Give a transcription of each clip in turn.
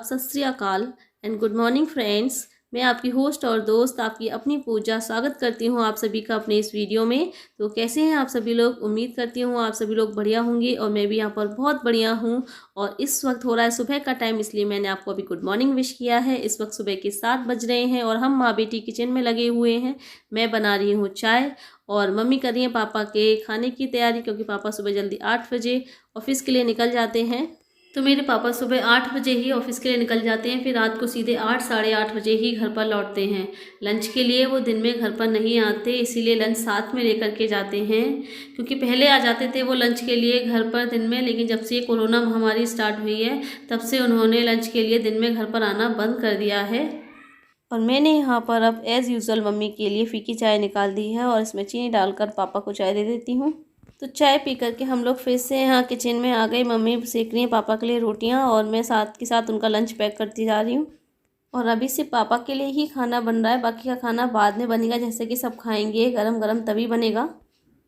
सत श्री अकाल and good morning friends. मैं आपकी होस्ट और दोस्त आपकी अपनी पूजा स्वागत करती हूँ आप सभी का अपने इस वीडियो में। तो कैसे हैं आप सभी लोग? उम्मीद करती हूँ आप सभी लोग बढ़िया होंगे और मैं भी यहाँ पर बहुत बढ़िया हूँ। और इस वक्त हो रहा है सुबह का टाइम, इसलिए मैंने आपको अभी गुड मॉर्निंग विश किया है। इस वक्त सुबह के 7 बज रहे हैं और हम माँ बेटी किचन में लगे हुए हैं। मैं बना रही हूँ चाय और मम्मी कर रही है पापा के खाने की तैयारी, क्योंकि पापा सुबह जल्दी 8 बजे ऑफिस के लिए निकल जाते हैं। तो मेरे पापा सुबह 8 बजे ही ऑफिस के लिए निकल जाते हैं, फिर रात को सीधे 8 साढ़े 8 बजे ही घर पर लौटते हैं। लंच के लिए वो दिन में घर पर नहीं आते, इसीलिए लंच साथ में लेकर के जाते हैं। क्योंकि पहले आ जाते थे वो लंच के लिए घर पर दिन में, लेकिन जब से कोरोना महामारी स्टार्ट हुई है तब से उन्होंने लंच के लिए दिन में घर पर आना बंद कर दिया है। और मैंने यहाँ पर अब एज़ यूज़ुअल मम्मी के लिए फीकी चाय निकाल दी है और इसमें चीनी डालकर पापा को चाय दे देती हूँ। तो चाय पी करके हम लोग फिर से यहाँ किचन में आ गए। मम्मी सेक रही हैं पापा के लिए रोटियाँ और मैं साथ के साथ उनका लंच पैक करती जा रही हूँ। और अभी सिर्फ पापा के लिए ही खाना बन रहा है, बाकी का खाना बाद में बनेगा, जैसे कि सब खाएंगे गरम गरम तभी बनेगा।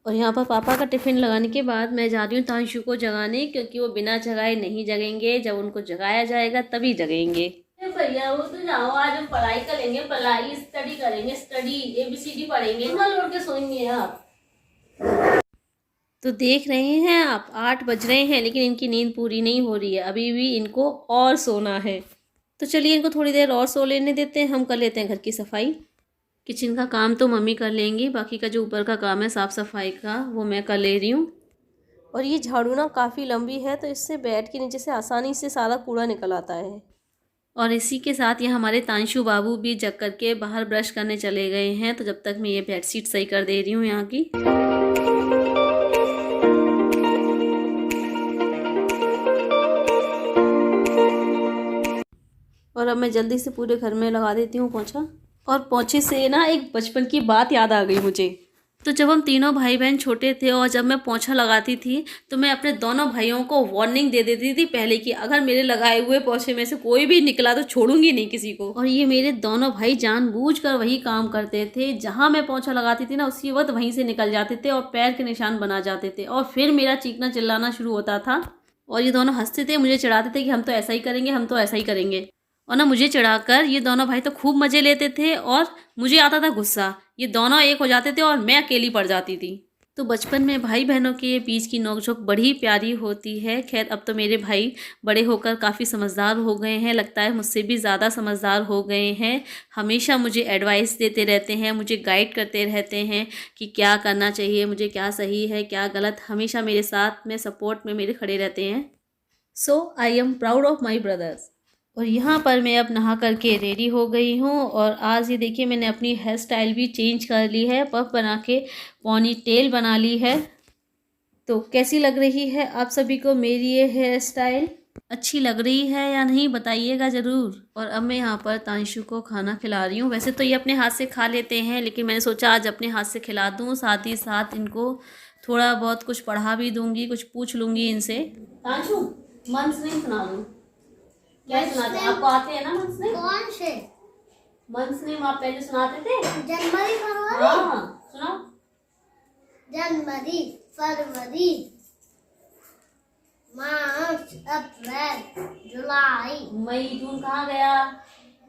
और यहाँ पर पापा का टिफ़िन लगाने के बाद मैं जा रही हूँ तांशु को जगाने, क्योंकि वो बिना जगाए नहीं जगेंगे। जब उनको जगाया जाएगा तभी जगेंगे। भैया वो तो जाओ, आज हम पढ़ाई करेंगे, पढ़ाई स्टडी करेंगे, स्टडी ABCD पढ़ेंगे, ना लौट के सोएंगे आप। तो देख रहे हैं आप 8 बज रहे हैं लेकिन इनकी नींद पूरी नहीं हो रही है, अभी भी इनको और सोना है। तो चलिए इनको थोड़ी देर और सो लेने देते हैं, हम कर लेते हैं घर की सफाई। किचन का काम तो मम्मी कर लेंगी, बाकी का जो ऊपर का काम है साफ़ सफाई का वो मैं कर ले रही हूँ। और ये झाड़ू ना काफ़ी लंबी है, तो इससे बेड के नीचे से आसानी से सारा कूड़ा निकल आता है। और इसी के साथ ये हमारे तांशु बाबू भी जग करके बाहर ब्रश करने चले गए हैं, तो जब तक मैं ये बेडशीट सही कर दे रही हूँ यहाँ की। और अब मैं जल्दी से पूरे घर में लगा देती हूँ पोंछा। और पोंछे से ना एक बचपन की बात याद आ गई मुझे। तो जब हम तीनों भाई बहन छोटे थे और जब मैं पोंछा लगाती थी तो मैं अपने दोनों भाइयों को वार्निंग दे देती थी पहले कि अगर मेरे लगाए हुए पोंछे में से कोई भी निकला तो छोड़ूंगी नहीं किसी को। और ये मेरे दोनों भाई जानबूझकर वही काम करते थे, जहाँ मैं पोंछा लगाती थी ना उसी वक्त वहीं से निकल जाते थे और पैर के निशान बना जाते थे, और फिर मेरा चीखना चिल्लाना शुरू होता था। और ये दोनों हंसते थे, मुझे चिढ़ाते थे कि हम तो ऐसा ही करेंगे, हम तो ऐसा ही करेंगे। और ना मुझे चिढ़ाकर ये दोनों भाई तो खूब मज़े लेते थे और मुझे आता था गुस्सा। ये दोनों एक हो जाते थे और मैं अकेली पड़ जाती थी। तो बचपन में भाई बहनों के बीच की नोकझोंक बड़ी प्यारी होती है। खैर अब तो मेरे भाई बड़े होकर काफ़ी समझदार हो गए हैं, लगता है मुझसे भी ज़्यादा समझदार हो गए हैं। हमेशा मुझे एडवाइस देते रहते हैं, मुझे गाइड करते रहते हैं कि क्या करना चाहिए, मुझे क्या सही है क्या गलत। हमेशा मेरे साथ में सपोर्ट में मेरे खड़े रहते हैं। So I am proud of my brothers. और यहाँ पर मैं अब नहा करके रेडी हो गई हूँ। और आज ये देखिए मैंने अपनी हेयर स्टाइल भी चेंज कर ली है, पफ बना के पॉनी टेल बना ली है। तो कैसी लग रही है आप सभी को मेरी ये हेयर स्टाइल? अच्छी लग रही है या नहीं बताइएगा ज़रूर। और अब मैं यहाँ पर तांशु को खाना खिला रही हूँ। वैसे तो ये अपने हाथ से खा लेते हैं, लेकिन मैंने सोचा आज अपने हाथ से खिला दूँ, साथ ही साथ इनको थोड़ा बहुत कुछ पढ़ा भी दूँगी, कुछ पूछ लूँगी इनसे। तांशु मंत्र नहीं सुना दूँ? क्या सुनाते हैं? आपको आते हैं ना मंत्र नहीं? कौन से मंत्र नहीं आप पहले सुनाते थे? जनवरी फरवरी। हाँ सुनाओ। जनवरी फरवरी मार्च अप्रैल जुलाई। मई जून कहाँ गया?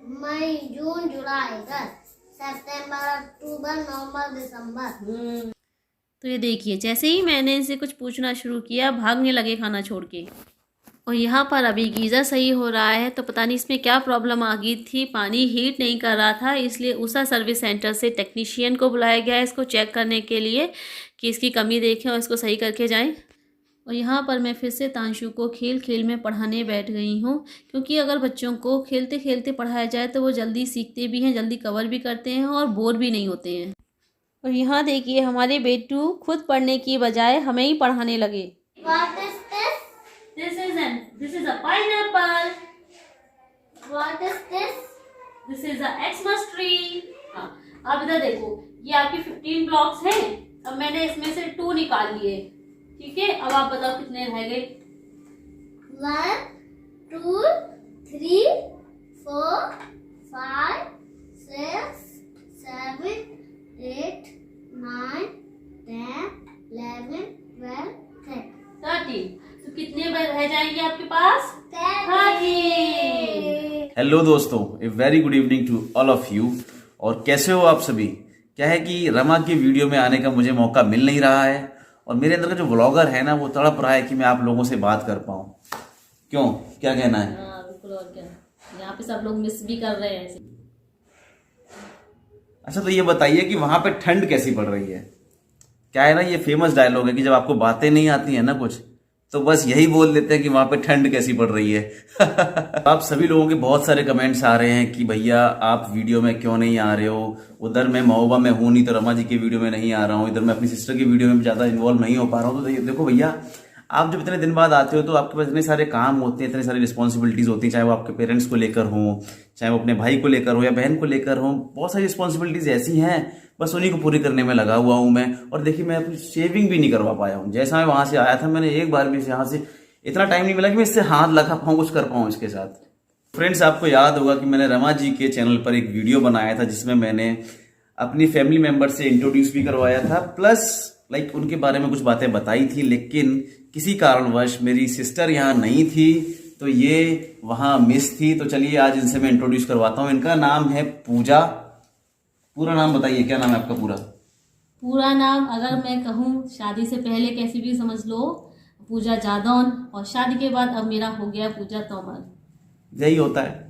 मई जून जुलाई अगस्त सितंबर अक्टूबर नवंबर दिसंबर। तो ये देखिए जैसे ही मैंने इनसे कुछ पूछना शुरू किया भागने लगे खाना छोड़ के। और यहाँ पर अभी गीज़र सही हो रहा है, तो पता नहीं इसमें क्या प्रॉब्लम आ गई थी, पानी हीट नहीं कर रहा था, इसलिए उषा सर्विस सेंटर से टेक्नीशियन को बुलाया गया है इसको चेक करने के लिए कि इसकी कमी देखें और इसको सही करके जाएं। और यहाँ पर मैं फिर से तांशु को खेल खेल में पढ़ाने बैठ गई हूँ, क्योंकि अगर बच्चों को खेलते खेलते पढ़ाया जाए तो वो जल्दी सीखते भी हैं, जल्दी कवर भी करते हैं और बोर भी नहीं होते हैं। और यहाँ देखिए हमारे बेटू खुद पढ़ने की बजाय हमें ही पढ़ाने लगे। What is this? This is a pineapple. What is this? This is a Xmas tree. हाँ, अब इधर देखो ये आपके 15 ब्लॉक्स हैं। अब मैंने इसमें से 2 निकाल लिए, ठीक है? अब आप बताओ कितने रह गए? 1 2 3 4 5 6 7 8 9 10 11 12 13। तो कितने रह जाएंगे आपके पास? 30। हेलो दोस्तों, a very good evening to all of you. और कैसे हो आप सभी? क्या है कि रमा की वीडियो में आने का मुझे मौका मिल नहीं रहा है और मेरे अंदर का जो व्लॉगर है ना वो तड़प रहा है कि मैं आप लोगों से बात कर पाऊँ। क्यों, क्या कहना है? हाँ बिल्कुल, और क्या, यहाँ पे सब लोग मिस भी कर रहे हैं ऐसे। अच्छा, तो ये बताइए कि वहां पे ठंड कैसी पड़ रही है? क्या है ना, ये फेमस डायलॉग है कि जब आपको बातें नहीं आती है ना कुछ, तो बस यही बोल देते हैं कि वहां पे ठंड कैसी पड़ रही है। आप सभी लोगों के बहुत सारे कमेंट्स आ रहे हैं कि भैया आप वीडियो में क्यों नहीं आ रहे हो, उधर मैं महोबा में हूं नहीं तो रमा जी की वीडियो में नहीं आ रहा हूं, इधर मैं अपनी सिस्टर की वीडियो में ज्यादा इन्वॉल्व नहीं हो पा रहा हूं। तो देखो भैया, आप जब इतने दिन बाद आते हो तो आपके पास इतने सारे काम होते हैं, इतनी सारी रिस्पॉन्सिबिलिटीज होती हैं, चाहे वो आपके पेरेंट्स को लेकर हो, चाहे वो अपने भाई को लेकर हो या बहन को लेकर हो। बहुत सारी रिस्पॉन्सिबिलिटीज ऐसी हैं, बस उन्हीं को पूरी करने में लगा हुआ हूं मैं। और देखिए, मैं अपनी शेविंग भी नहीं करवा पाया हूं। जैसा मैं वहां से आया था, मैंने एक बार भी यहाँ से इतना टाइम नहीं मिला कि मैं इससे हाथ लगा पाऊँ, कुछ कर पाऊँ इसके साथ। फ्रेंड्स, आपको याद होगा कि मैंने रमा जी के चैनल पर एक वीडियो बनाया था जिसमें मैंने अपनी फैमिली मेंबर से इंट्रोड्यूस भी करवाया था, प्लस उनके बारे में कुछ बातें बताई थी। लेकिन किसी कारणवश मेरी सिस्टर यहाँ नहीं थी तो ये वहां मिस थी। तो चलिए आज इनसे मैं इंट्रोड्यूस करवाता हूँ। इनका नाम है पूजा। पूरा नाम बताइए, क्या नाम है आपका पूरा? पूरा नाम अगर मैं कहूँ, शादी से पहले कैसी भी समझ लो, पूजा जादौन, और शादी के बाद अब मेरा हो गया पूजा तोमर। यही होता है,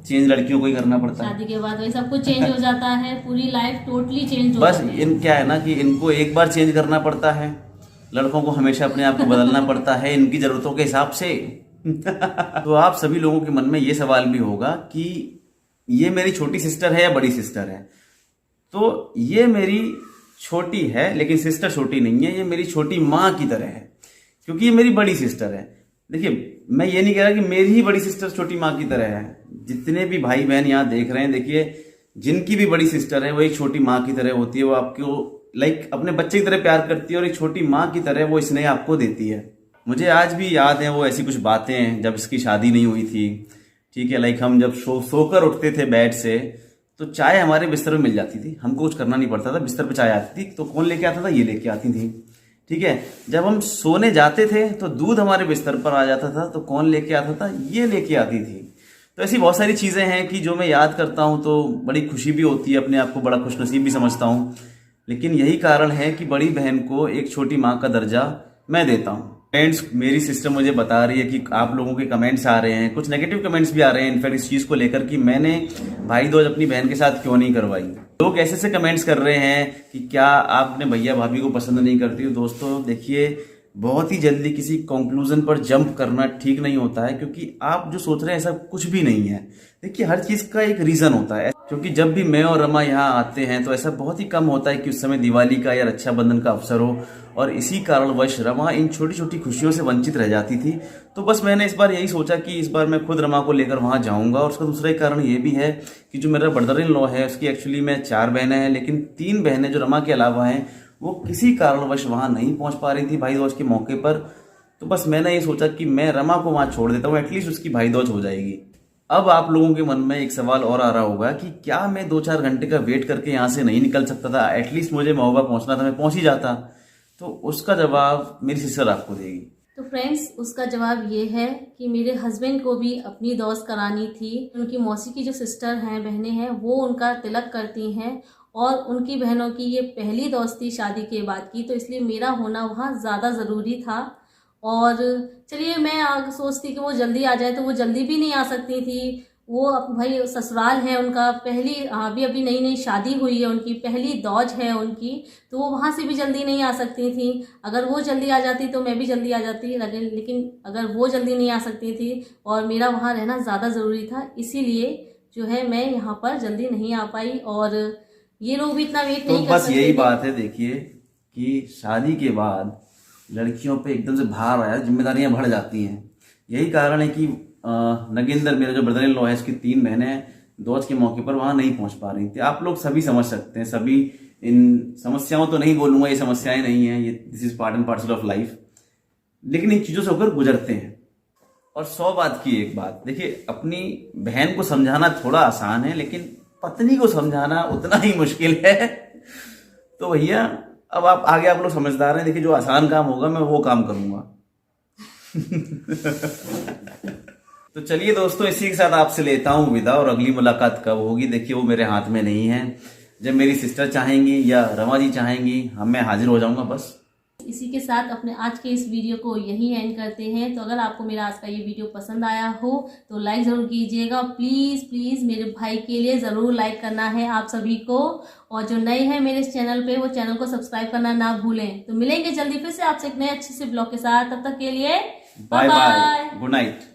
चेंज लड़कियों को ही करना पड़ता है। शादी के बाद वही सब कुछ चेंज हो जाता है, पूरी लाइफ टोटली चेंज हो बस जाती है। इन क्या है ना कि इनको एक बार चेंज करना पड़ता है, लड़कों को हमेशा अपने आप को बदलना पड़ता है इनकी जरूरतों के हिसाब से। तो आप सभी लोगों के मन में ये सवाल भी होगा कि ये मेरी छोटी सिस्टर है या बड़ी सिस्टर है? तो ये मेरी छोटी है लेकिन सिस्टर छोटी नहीं है, ये मेरी छोटी माँ की तरह है क्योंकि ये मेरी बड़ी सिस्टर है। देखिए, मैं ये नहीं कह रहा कि मेरी ही बड़ी सिस्टर छोटी माँ की तरह है। जितने भी भाई बहन यहाँ देख रहे हैं, देखिए जिनकी भी बड़ी सिस्टर है वो एक छोटी माँ की तरह होती है। वो आपको अपने बच्चे की तरह प्यार करती है और एक छोटी माँ की तरह वो स्नेह आपको देती है। मुझे आज भी याद है वो ऐसी कुछ बातें जब इसकी शादी नहीं हुई थी। ठीक है, हम जब सोकर उठते थे बेड से तो चाय हमारे बिस्तर में मिल जाती थी, हमको कुछ करना नहीं पड़ता था, बिस्तर पे चाय आती थी। तो कौन लेके आता था? ये लेके आती थी। ठीक है, जब हम सोने जाते थे तो दूध हमारे बिस्तर पर आ जाता था, तो कौन लेके आता था? ये लेके आती थी। तो ऐसी बहुत सारी चीजें हैं कि जो मैं याद करता हूं तो बड़ी खुशी भी होती है, अपने आप को बड़ा खुशनसीब भी समझता हूं। लेकिन यही कारण है कि बड़ी बहन को एक छोटी माँ का दर्जा मैं देता हूँ। फ्रेंड्स, मेरी सिस्टर मुझे बता रही है कि आप लोगों के कमेंट्स आ रहे हैं, कुछ नेगेटिव कमेंट्स भी आ रहे हैं इनफैक्ट इस चीज को लेकर कि मैंने भाई दूज अपनी बहन के साथ क्यों नहीं करवाई। लोग ऐसे से कमेंट्स कर रहे हैं कि क्या आपने भैया भाभी को पसंद नहीं करती हो। दोस्तों देखिए, बहुत ही जल्दी किसी कंक्लूजन पर जंप करना ठीक नहीं होता है, क्योंकि आप जो सोच रहे हैं ऐसा कुछ भी नहीं है। देखिए, हर चीज का एक रीजन होता है। क्योंकि जब भी मैं और रमा यहाँ आते हैं तो ऐसा बहुत ही कम होता है कि उस समय दिवाली का या रक्षाबंधन का अवसर हो, और इसी कारणवश रमा इन छोटी छोटी खुशियों से वंचित रह जाती थी। तो बस मैंने इस बार यही सोचा कि इस बार मैं खुद रमा को लेकर वहां जाऊंगा। और उसका दूसरा एक कारण ये भी है कि जो मेरा ब्रदर इन लॉ है उसकी एक्चुअली में 4 बहनें हैं, लेकिन 3 बहनें जो रमा के अलावा हैं वो किसी कारणवश वहां नहीं पहुंच पा रही थी भाई दूज के मौके पर। तो बस मैंने ये सोचा कि मैं रमा को वहां छोड़ देता हूँ, एटलीस्ट उसकी भाई दूज हो जाएगी। अब आप लोगों के मन में एक सवाल और आ रहा होगा कि क्या मैं 2-4 घंटे का वेट करके यहाँ से नहीं निकल सकता था? एटलीस्ट मुझे महोबा पहुंचना था, मैं पहुंच ही जाता। तो उसका जवाब मेरी सिस्टर आपको देगी। तो फ्रेंड्स, उसका जवाब ये है कि मेरे हस्बैंड को भी अपनी दौस करानी थी। उनकी मौसी की जो सिस्टर हैं, बहनें हैं, वो उनका तिलक करती हैं और उनकी बहनों की ये पहली दौस थी शादी के बाद की, तो इसलिए मेरा होना वहाँ ज़्यादा ज़रूरी था। और चलिए, मैं आगे सोचती कि वो जल्दी आ जाए, तो वो जल्दी भी नहीं आ सकती थी। वो भाई ससुराल है उनका, पहली अभी नई नई शादी हुई है, उनकी पहली दौज है उनकी, तो वो वहाँ से भी जल्दी नहीं आ सकती थी। अगर वो जल्दी आ जाती तो मैं भी जल्दी आ जाती, लेकिन अगर वो जल्दी नहीं आ सकती थी और मेरा वहाँ रहना ज़्यादा ज़रूरी था, इसीलिए जो है मैं यहाँ पर जल्दी नहीं आ पाई। और ये लोग भी इतना वेट नहीं कर सकते। बस यही बात है, देखिए कि शादी के बाद लड़कियों पे एकदम से भार आया, जिम्मेदारियां बढ़ जाती हैं। यही कारण है कि नगेंद्र, मेरा जो ब्रदर इन लॉ है, इसकी 3 बहनें दौज के मौके पर वहां नहीं पहुंच पा रही थी। आप लोग सभी समझ सकते हैं, सभी इन समस्याओं तो नहीं बोलूंगा, ये समस्याएं नहीं है, ये this is part and parcel of life, लेकिन इन चीजों से होकर गुजरते हैं। और 100 बात की एक बात, देखिए अपनी बहन को समझाना थोड़ा आसान है, लेकिन पत्नी को समझाना उतना ही मुश्किल है। तो भैया अब आप लोग समझदार हैं, देखिए जो आसान काम होगा मैं वो काम करूंगा। तो चलिए दोस्तों, इसी के साथ आपसे लेता हूँ विदा, और अगली मुलाकात कब होगी देखिए वो मेरे हाथ में नहीं है। जब मेरी सिस्टर चाहेंगी या रमा जी चाहेंगी, मैं हाजिर हो जाऊंगा बस। इसी के साथ अपने आज के इस वीडियो को यहीं एंड करते हैं। तो अगर आपको मेरा आज का ये वीडियो पसंद आया हो तो लाइक ज़रूर कीजिएगा। प्लीज़ प्लीज़ मेरे भाई के लिए ज़रूर लाइक करना है आप सभी को, और जो नए हैं मेरे इस चैनल पे वो चैनल को सब्सक्राइब करना ना भूलें। तो मिलेंगे जल्दी फिर से आपसे एक नए अच्छे से ब्लॉग के साथ। तब तक के लिए बाय बाय, गुड नाइट।